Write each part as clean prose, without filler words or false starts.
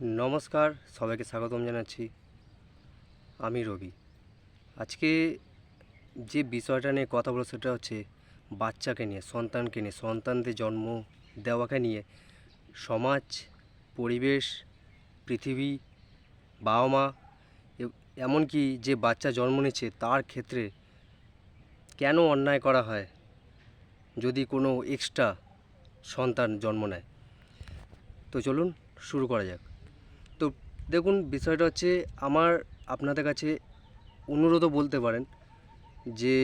নমস্কার, সবাইকে স্বাগতম জানাচ্ছি। আমি রবি। আজকে যে বিষয়টা নিয়ে কথা বলবো সেটা হচ্ছে বাচ্চাকে নিয়ে, সন্তানকে নিয়ে, সন্তানদের জন্ম দেওয়াকে নিয়ে সমাজ, পরিবেশ, পৃথিবী, বাবা মা, এমনকি যে বাচ্চা জন্ম নিচ্ছে তার ক্ষেত্রে কেন অন্যায় করা হয় যদি কোনো এক্সট্রা সন্তান জন্ম নেয়। তো চলুন শুরু করা যাক। তো দেখুন, বিষয়টা হচ্ছে আমার আপনাদের কাছে অনুরোধও বলতে পারেন যে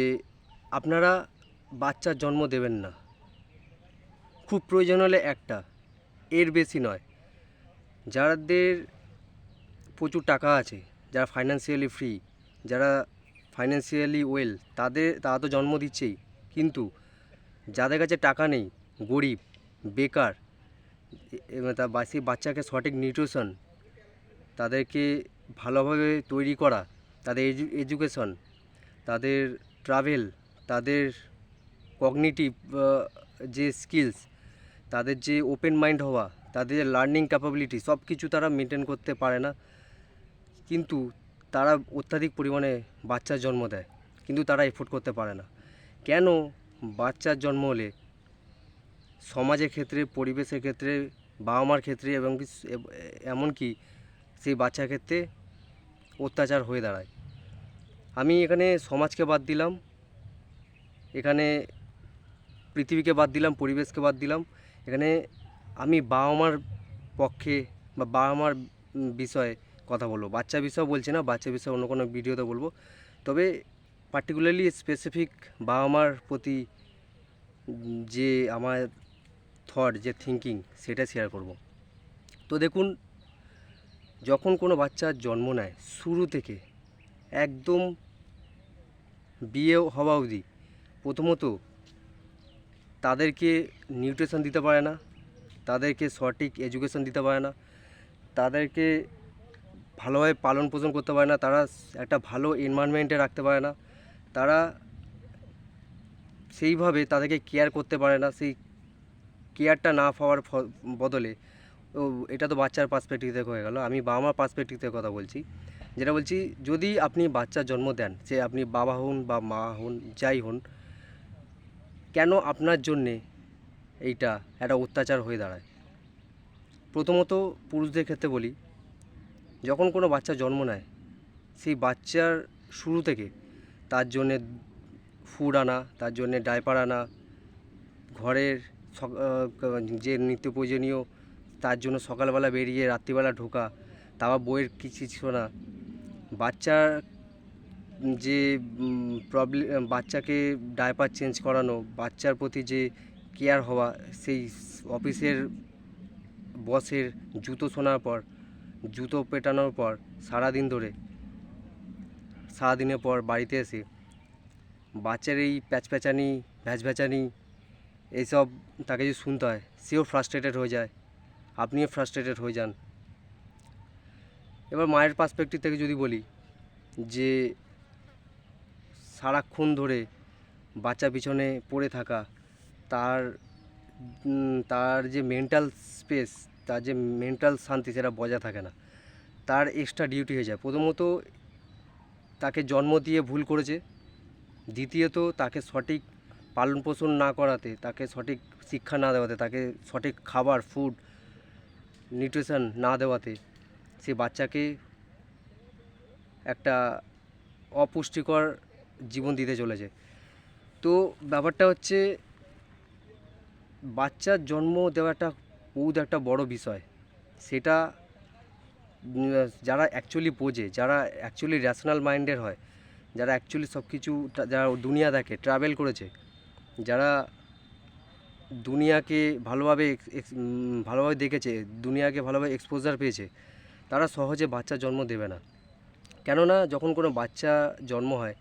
আপনারা বাচ্চার জন্ম দেবেন না। খুব প্রয়োজন হলে একটা, এর বেশি নয়। যাদের প্রচুর টাকা আছে, যারা ফাইন্যান্সিয়ালি ফ্রি, যারা ফাইন্যান্সিয়ালি তারা তো জন্ম দিচ্ছেই, কিন্তু যাদের কাছে টাকা নেই, গরিব, বেকার, সেই বাচ্চাকে সঠিক নিউট্রিশন, তাদেরকে ভালোভাবে তৈরি করা, তাদের এডুকেশন, তাদের ট্রাভেল, তাদের কগনিটিভ যে স্কিলস, তাদের যে ওপেন মাইন্ড হওয়া, তাদের যে লার্নিং ক্যাপাবিলিটি, সব কিছু তারা মেনটেন করতে পারে না। কিন্তু তারা অত্যাধিক পরিমাণে বাচ্চার জন্ম দেয়, কিন্তু তারা এফোর্ড করতে পারে না। কেন? বাচ্চার জন্ম হলে সমাজের ক্ষেত্রে, পরিবেশের ক্ষেত্রে, বাবা মার ক্ষেত্রে এবং এমনকি সেই বাচ্চার ক্ষেত্রে অত্যাচার হয়ে দাঁড়ায়। আমি এখানে সমাজকে বাদ দিলাম, এখানে পৃথিবীকে বাদ দিলাম, পরিবেশকে বাদ দিলাম। এখানে আমি বাবা মার পক্ষে বা বাবা মার বিষয়ে কথা বলবো। বাচ্চা বিষয় বলছি না, বাচ্চা বিষয়ে অন্য কোনো ভিডিওতে বলবো। তবে পার্টিকুলারলি স্পেসিফিক বাবা মার প্রতি যে আমার থট, যে থিঙ্কিং, সেটা শেয়ার করব। তো দেখুন, যখন কোনো বাচ্চার জন্ম নেয়, শুরু থেকে একদম বিয়ে হওয়া অবধি প্রথমত তাদেরকে নিউট্রিশন দিতে পারে না, তাদেরকে সঠিক এডুকেশন দিতে পারে না, তাদেরকে ভালোভাবে পালন পোষণ করতে পারে না, তারা একটা ভালো এনভায়রনমেন্টে রাখতে পারে না, তারা সেইভাবে তাদেরকে কেয়ার করতে পারে না। সেই কেয়ারটা না পাওয়ার বদলে, এটা তো বাচ্চার পার্সপেক্টিভ থেকে হয়ে গেল, আমি বাবা মার পার্সপেক্টিভ থেকে কথা বলছি। যেটা বলছি, যদি আপনি বাচ্চার জন্ম দেন, সে আপনি বাবা হন বা মা হন, যাই হন, কেন আপনার জন্যে এইটা একটা অত্যাচার হয়ে দাঁড়ায়? প্রথমত পুরুষদের ক্ষেত্রে বলি, যখন কোনো বাচ্চা জন্ম নেয়, সেই বাচ্চার শুরু থেকে তার জন্যে ফুড আনা, তার জন্যে ডায়পার আনা, ঘরের যে নিত্য প্রয়োজনীয়, তার জন্য সকালবেলা বেরিয়ে রাত্রিবেলা ঢোকা, তারপর বইয়ের কিছু শোনা, বাচ্চার যে বাচ্চাকে ডায়পার চেঞ্জ করানো, বাচ্চার প্রতি যে কেয়ার হওয়া, সেই অফিসের বসের জুতো শোনার পর, জুতো পেটানোর পর, সারাদিনের পর বাড়িতে এসে বাচ্চার এই প্যাচপ্যাচানি, ভ্যাচভ্যাচানি, এইসব তাকে যদি শুনতে হয়, সেও ফ্রাস্ট্রেটেড হয়ে যায়, আপনিও ফ্রাস্ট্রেটেড হয়ে যান। এবার মায়ের পার্সপেক্টিভ থেকে যদি বলি, যে সারাক্ষণ ধরে বাচ্চা পিছনে পড়ে থাকা, তার তার যে মেন্টাল স্পেস, তার যে মেন্টাল শান্তি, সেটা বজায় থাকে না, তার এক্সট্রা ডিউটি হয়ে যায়। প্রথমত তাকে জন্ম দিয়ে ভুল করেছে, দ্বিতীয়ত তাকে সঠিক পালন পোষণ না করাতে, তাকে সঠিক শিক্ষা না দেওয়াতে, তাকে সঠিক খাবার, ফুড, নিউট্রিশন না দেওয়াতে সে বাচ্চাকে একটা অপুষ্টিকর জীবন দিতে চলেছে। তো ব্যাপারটা হচ্ছে, বাচ্চার জন্ম দেওয়াটা বহুত একটা বড় বিষয়। সেটা যারা অ্যাকচুয়ালি বোঝে, যারা অ্যাকচুয়ালি র্যাশনাল মাইন্ডের হয়, যারা অ্যাকচুয়ালি সব কিছু, যারা দুনিয়া দেখে, ট্রাভেল করেছে, যারা দুনিয়াকে ভালোভাবে দেখেছে, দুনিয়াকে ভালোভাবে এক্সপোজার পেয়েছে, তারা সহজে বাচ্চা জন্ম দেবে না। কেননা যখন কোনো বাচ্চা জন্ম হয়,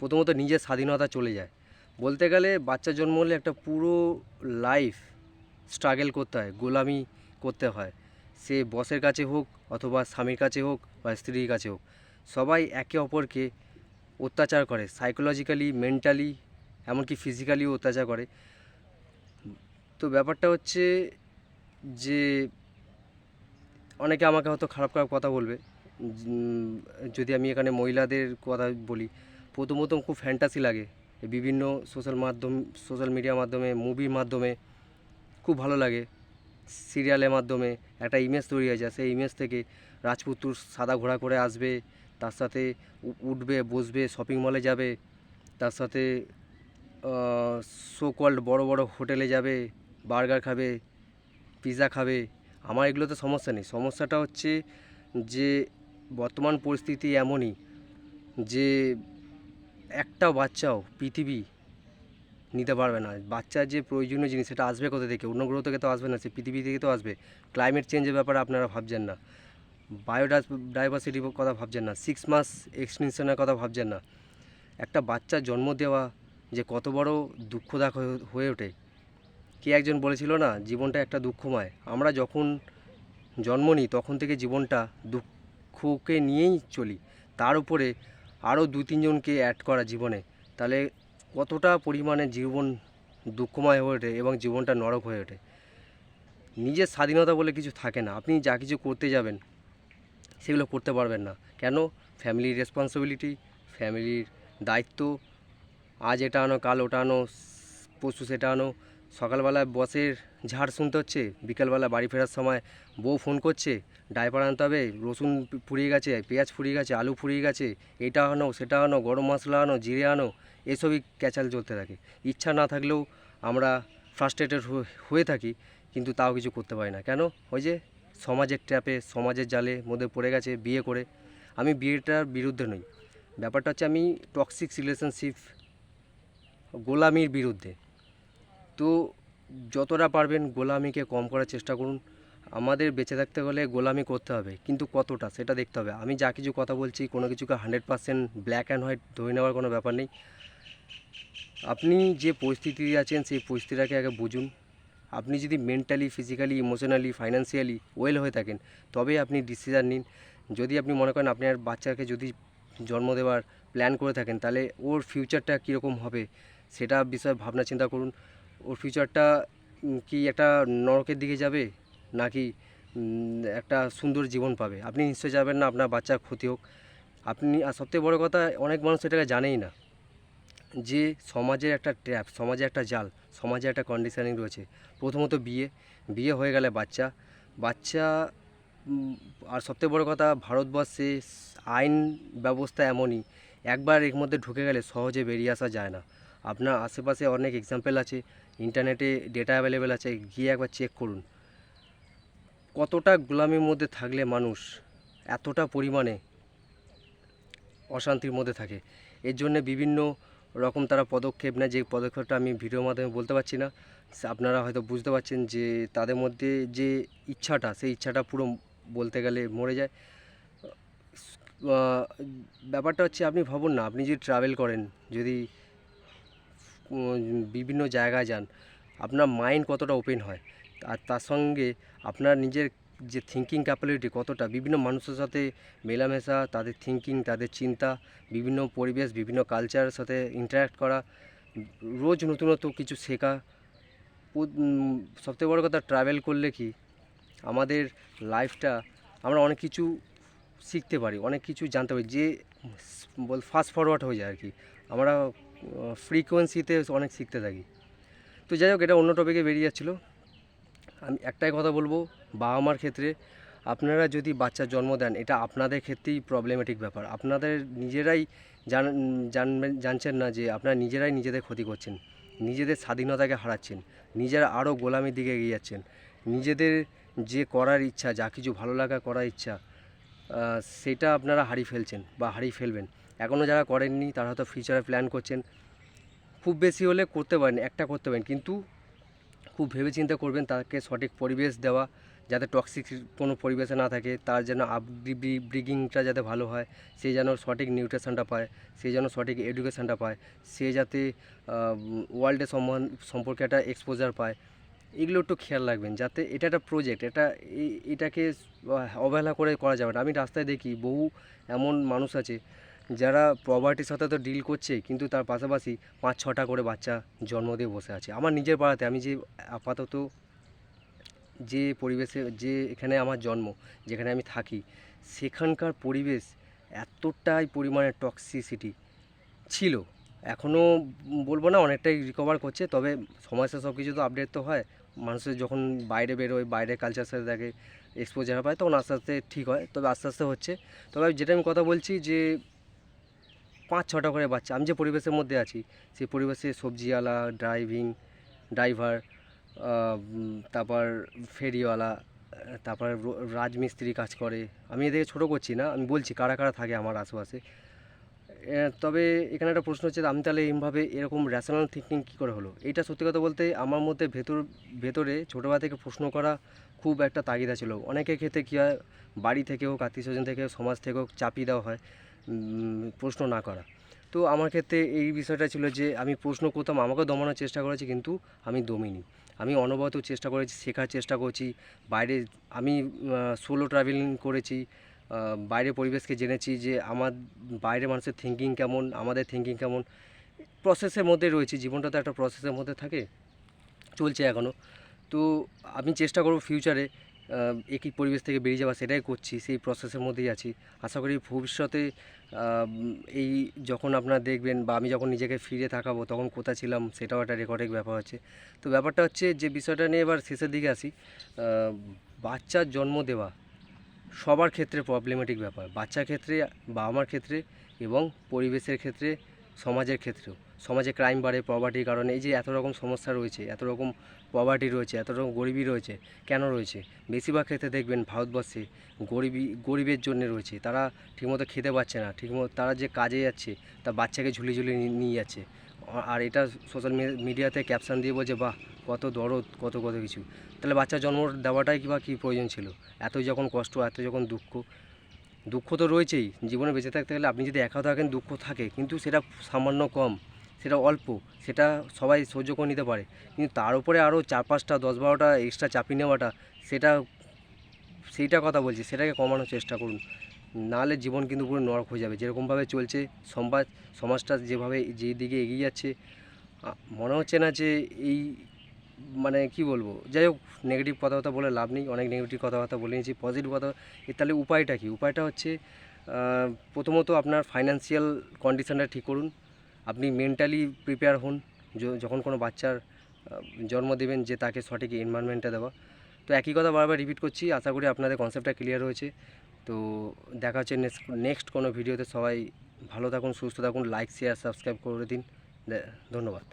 প্রথমত নিজের স্বাধীনতা চলে যায়। বলতে গেলে বাচ্চা জন্ম হলে একটা পুরো লাইফ স্ট্রাগল করতে হয়, গোলামি করতে হয়। সে বসের কাছে হোক, অথবা স্বামীর কাছে হোক, বা স্ত্রীর কাছে হোক, সবাই একে অপরকে অত্যাচার করে, সাইকোলজিক্যালি, মেন্টালি, এমনকি ফিজিক্যালিও অত্যাচার করে। তো ব্যাপারটা হচ্ছে যে অনেকে আমাকে হয়তো খারাপ খারাপ কথা বলবে। যদি আমি এখানে মহিলাদের কথা বলি, প্রথম প্রথম খুব ফ্যান্টাসি লাগে। এই বিভিন্ন সোশ্যাল মিডিয়ার মাধ্যমে, মুভির মাধ্যমে খুব ভালো লাগে। সিরিয়ালের মাধ্যমে একটা ইমেজ তৈরি হয়ে যায়, সেই ইমেজ থেকে রাজপুত্র সাদা ঘোড়া করে আসবে, তার সাথে উঠবে বসবে, শপিং মলে যাবে, তার সাথে সো কল্ড বড় বড় হোটেলে যাবে, বার্গার খাবে, পিৎজা খাবে। আমার এগুলোতে সমস্যা নেই। সমস্যাটা হচ্ছে যে বর্তমান পরিস্থিতি এমনই যে একটা বাচ্চাও পৃথিবী নিতে পারবে না। বাচ্চার যে প্রয়োজনীয় জিনিস সেটা আসবে কোথা থেকে? অন্য গ্রহ থেকে তো আসবে না, সে পৃথিবী থেকে তো আসবে। ক্লাইমেট চেঞ্জের ব্যাপারে আপনারা ভাবছেন না, বায়োডাইভার্সিটির কথা ভাবছেন না, 6 মাস এক্সটেনশনের কথা ভাবছেন না। একটা বাচ্চার জন্ম দেওয়া যে কত বড় দুঃখদায়ক হয়ে ওঠে। কে একজন বলেছিল না, জীবনটা একটা দুঃখময়। আমরা যখন জন্ম নিই তখন থেকে জীবনটা দুঃখকে নিয়েই চলি, তার উপরে আরও 2-3 জনকে অ্যাড করা জীবনে, তাহলে কতটা পরিমাণে জীবন দুঃখময় হয়ে ওঠে এবং জীবনটা নরক হয়ে ওঠে। নিজের স্বাধীনতা বলে কিছু থাকে না। আপনি যা কিছু করতে যাবেন সেগুলো করতে পারবেন না। কেন? ফ্যামিলির রেসপন্সিবিলিটি, ফ্যামিলির দায়িত্ব। আজ এটা আনো, কাল ওটা আনো, পরশু সেটা আনো। সকালবেলায় বসের ঝাড় শুনতে হচ্ছে, বিকালবেলা বাড়ি ফেরার সময় বউ ফোন করছে, ডাইপার আনতে হবে, রসুন ফুরিয়ে গেছে, পেঁয়াজ ফুরিয়ে গেছে, আলু ফুরিয়ে গেছে, এটা আনো সেটা আনো, গরম মশলা আনো, জিরে আনো, এসবই ক্যাচাল চলতে থাকে। ইচ্ছা না থাকলেও আমরা ফ্রাস্ট্রেটেড হয়ে থাকি, কিন্তু তাও কিছু করতে পারি না। কেন? ওই যে সমাজের ট্র্যাপে, সমাজের জালে মধ্যে পড়ে গেছে বিয়ে করে। আমি বিয়েটার বিরুদ্ধে নই, ব্যাপারটা হচ্ছে আমি টক্সিক রিলেশনশিপ, গোলামির বিরুদ্ধে। তো যতটা পারবেন গোলামিকে কম করার চেষ্টা করুন। আমাদের বেঁচে থাকতে হলে গোলামি করতে হবে, কিন্তু কতটা সেটা দেখতে হবে। আমি যা কিছু কথা বলছি কোনো কিছুকে 100% ব্ল্যাক অ্যান্ড হোয়াইট ধরে নেওয়ার কোনো ব্যাপার নেই। আপনি যে পরিস্থিতিতে আছেন সেই পরিস্থিতিটাকে আগে বুঝুন। আপনি যদি mentally, physically, emotionally, financially well হয়ে থাকেন তবেই আপনি ডিসিশান নিন। যদি আপনি মনে করেন আপনার বাচ্চাকে যদি জন্ম দেওয়ার প্ল্যান করে থাকেন, তাহলে ওর ফিউচারটা কীরকম হবে সেটা বিষয়ে ভাবনা চিন্তা করুন। ওর ফিউচারটা কি একটা নরকের দিকে যাবে, নাকি একটা সুন্দর জীবন পাবে? আপনি নিশ্চয়ই যাবেন না আপনার বাচ্চার ক্ষতি হোক। আপনি, আর সবথেকে বড় কথা, অনেক মানুষ এটাকে জানেই না যে সমাজের একটা ট্র্যাপ, সমাজে একটা জাল, সমাজে একটা কন্ডিশনিং রয়েছে। প্রথমত বিয়ে, বিয়ে হয়ে গেলে বাচ্চা, বাচ্চা আর সবথেকে বড় কথা, ভারতবর্ষে আইন ব্যবস্থা এমনই, একবার এর মধ্যে ঢুকে গেলে সহজে বেরিয়ে আসা যায় না। আপনার আশেপাশে অনেক এক্সাম্পল আছে, ইন্টারনেটে ডেটা অ্যাভেলেবেল আছে, গিয়ে একবার চেক করুন। কতটা গোলামির মধ্যে থাকলে মানুষ এতটা পরিমাণে অশান্তির মধ্যে থাকে। এর জন্যে বিভিন্ন রকম তারা পদক্ষেপ নেয়, যে পদক্ষেপটা আমি ভিডিওর মাধ্যমে বলতে পারছি না। আপনারা হয়তো বুঝতে পারছেন যে তাদের মধ্যে যে ইচ্ছাটা, সেই ইচ্ছাটা পুরো বলতে গেলে মরে যায়। ব্যাপারটা হচ্ছে, আপনি ভাবুন না, আপনি যদি ট্রাভেল করেন, যদি বিভিন্ন জায়গায় যান, আপনার মাইন্ড কতটা ওপেন হয়, আর তার সঙ্গে আপনার নিজের যে থিঙ্কিং ক্যাপাবিলিটি কতটা, বিভিন্ন মানুষের সাথে মেলামেশা, তাদের থিঙ্কিং, তাদের চিন্তা, বিভিন্ন পরিবেশ, বিভিন্ন কালচারের সাথে ইন্টারাক্ট করা, রোজ নতুনত্ব কিছু শেখা। সবথেকে বড় কথা, ট্রাভেল করলে কি আমাদের লাইফটা, আমরা অনেক কিছু শিখতে পারি, অনেক কিছু জানতে পারি, যে ফাস্ট ফরওয়ার্ড হয়ে যায় আর কি। আমরা ফ্রিকোয়েন্সিতে অনেক শিখতে থাকি। তো যাই হোক, এটা অন্য টপিকে বেরিয়ে যাচ্ছিলো। আমি একটাই কথা বলবো, বাবা মার ক্ষেত্রে, আপনারা যদি বাচ্চার জন্ম দেন, এটা আপনাদের ক্ষেত্রেই প্রবলেমেটিক ব্যাপার। আপনাদের নিজেরাই জানছেন না যে আপনারা নিজেরাই নিজেদের ক্ষতি করছেন, নিজেদের স্বাধীনতাকে হারাচ্ছেন, নিজেরা আরও গোলামির দিকে এগিয়ে যাচ্ছেন। নিজেদের যে করার ইচ্ছা, যা কিছু ভালো লাগা করার ইচ্ছা, সেটা আপনারা হারিয়ে ফেলছেন বা হারিয়ে ফেলবেন। এখনও যারা করেননি তারা হয়তো ফিউচারে প্ল্যান করছেন। খুব বেশি হলে করতে পারেন, একটা করতে পারেন, কিন্তু খুব ভেবেচিন্তে করবেন। তাকে সঠিক পরিবেশ দেওয়া, যাতে টক্সিক কোনো পরিবেশে না থাকে, তার যেন ব্রিগিংটা যাতে ভালো হয়, সে যেন সঠিক নিউট্রিশনটা পায়, সে যেন সঠিক এডুকেশানটা পায়, সে যাতে ওয়ার্ল্ডের সম্পর্কে একটা এক্সপোজার পায়। এগুলো একটু খেয়াল রাখবেন, যাতে এটা একটা প্রজেক্ট, এটাকে অবহেলা করে করা যাবে না। আমি রাস্তায় দেখি বহু এমন মানুষ আছে যারা প্রপার্টির সাথে তো ডিল করছে, কিন্তু তার পাশাপাশি 5-6টা করে বাচ্চা জন্ম দিয়ে বসে আছে। আমার নিজের পাড়াতে, আমি যে আপাতত যে পরিবেশে যে এখানে আমার জন্ম, যেখানে আমি থাকি, সেখানকার পরিবেশ এতটাই পরিমাণে টক্সিসিটি ছিল। এখনও বলবো না অনেকটাই রিকভার করছে, তবে সমস্যা সব কিছু তো আপডেট তো হয়। মানুষের যখন বাইরে বেরোয়, বাইরের কালচার সাথে দেখে, এক্সপোজার পায়, তখন আস্তে আস্তে ঠিক হয়, তবে আস্তে আস্তে হচ্ছে। তবে যেটা আমি কথা বলছি যে 5-6টা করে বাচ্চা, আমি যে পরিবেশের মধ্যে আছি সেই পরিবেশে সবজিওয়ালা, ড্রাইভার, তারপর ফেরিওয়ালা, তারপর রাজমিস্ত্রি কাজ করে। আমি এদেরকে ছোটো করছি না, আমি বলছি কারা কারা থাকে আমার আশেপাশে। তবে এখানে একটা প্রশ্ন হচ্ছে, আমি তাহলে এইভাবে এরকম র্যাশনাল থিঙ্কিং কী করে হলো? এইটা সত্যি কথা বলতে আমার মধ্যে ভেতরে ছোটোবেলা থেকে প্রশ্ন করা খুব একটা তাগিদা ছিল। অনেকের ক্ষেত্রে কী হয়, বাড়ি থেকে হোক, আত্মীয় স্বজন থেকে হোক, সমাজ থেকে হোক, চাপিয়ে দেওয়া হয় প্রশ্ন না করা। তো আমার ক্ষেত্রে এই বিষয়টা ছিল যে আমি প্রশ্ন করতাম, আমাকেও দমানোর চেষ্টা করেছি, কিন্তু আমি দমিনি। আমি অনবরত চেষ্টা করেছি, শেখার চেষ্টা করছি। বাইরে আমি সোলো ট্রাভেলিং করেছি, বাইরের পরিবেশকে জেনেছি যে আমার বাইরের মানুষের থিঙ্কিং কেমন, আমাদের থিঙ্কিং কেমন। প্রসেসের মধ্যে রয়েছি, জীবনটা তো একটা প্রসেসের মধ্যে থাকে, চলছে এখনও। তো আমি চেষ্টা করব ফিউচারে একই পরিবেশ থেকে বেরিয়ে যাওয়া, সেটাই করছি, সেই প্রসেসের মধ্যেই আছি। আশা করি ভবিষ্যতে এই যখন আপনারা দেখবেন বা আমি যখন নিজেকে ফিরে তাকাবো তখন কোথায় ছিলাম সেটাও একটা রেকর্ডিং ব্যাপার হচ্ছে। তো ব্যাপারটা হচ্ছে যে বিষয়টা নিয়ে এবার শেষের দিকে আসি। বাচ্চার জন্ম দেওয়া সবার ক্ষেত্রে প্রবলেমেটিক ব্যাপার, বাচ্চার ক্ষেত্রে, বাবা মার ক্ষেত্রে, এবং পরিবেশের ক্ষেত্রে, সমাজের ক্ষেত্রেও। সমাজে ক্রাইম বাড়ে পভার্টির কারণে। এই যে এত রকম সমস্যা রয়েছে, এত রকম পভার্টি রয়েছে, এত রকম গরিবী রয়েছে, কেন রয়েছে? বেশিরভাগ ক্ষেত্রে দেখবেন ভারতবর্ষে গরিবের জন্য রয়েছে। তারা ঠিকমতো খেতে পাচ্ছে না, ঠিকমতো তারা যে কাজে যাচ্ছে তার বাচ্চাকে ঝুলিয়ে নিয়ে যাচ্ছে, আর এটা সোশ্যাল মিডিয়াতে ক্যাপশন দিয়ে বলছে বাহ কত দরদ, কত কত কিছু। তাহলে বাচ্চা জন্ম দেওয়াটাই বা কী প্রয়োজন ছিল? এতই যখন কষ্ট, এত যখন দুঃখ তো রয়েছেই। জীবনে বেঁচে থাকতে গেলে আপনি যদি একা থাকেন দুঃখ থাকে, কিন্তু সেটা সামান্য কম, সেটা অল্প, সেটা সবাই সহ্য করে নিতে পারে। কিন্তু তার উপরে আরও 4-5টা 10-12টা এক্সট্রা চাপিয়ে নেওয়াটা, সেইটা কথা বলছি, সেটাকে কমানোর চেষ্টা করুন। নাহলে জীবন কিন্তু পুরো নরক হয়ে যাবে। যেরকমভাবে চলছে সমাজটা, যে দিকে এগিয়ে যাচ্ছে, মনে হচ্ছে না যে এই, মানে কি বলবো, যাই হোক, নেগেটিভ কথাবার্তা বলে লাভ নেই, অনেক নেগেটিভ কথাবার্তা বলে নিয়েছি। পজিটিভ কথা, তাহলে উপায়টা কি? উপায়টা হচ্ছে প্রথমত আপনার ফাইন্যান্সিয়াল কন্ডিশনটা ঠিক করুন। আপনি মেন্টালি প্রিপেয়ার হন যখন কোনো বাচ্চার জন্ম দেবেন, যে তাকে সঠিক এনভায়রনমেন্টটা দেওয়া। তো একই কথা বারবার রিপিট করছি, আশা করি আপনাদের কনসেপ্টটা ক্লিয়ার হয়েছে। তো দেখা হচ্ছে নেক্সট কোনো ভিডিওতে। সবাই ভালো থাকুন, সুস্থ থাকুন, লাইক শেয়ার সাবস্ক্রাইব করে দিন। ধন্যবাদ।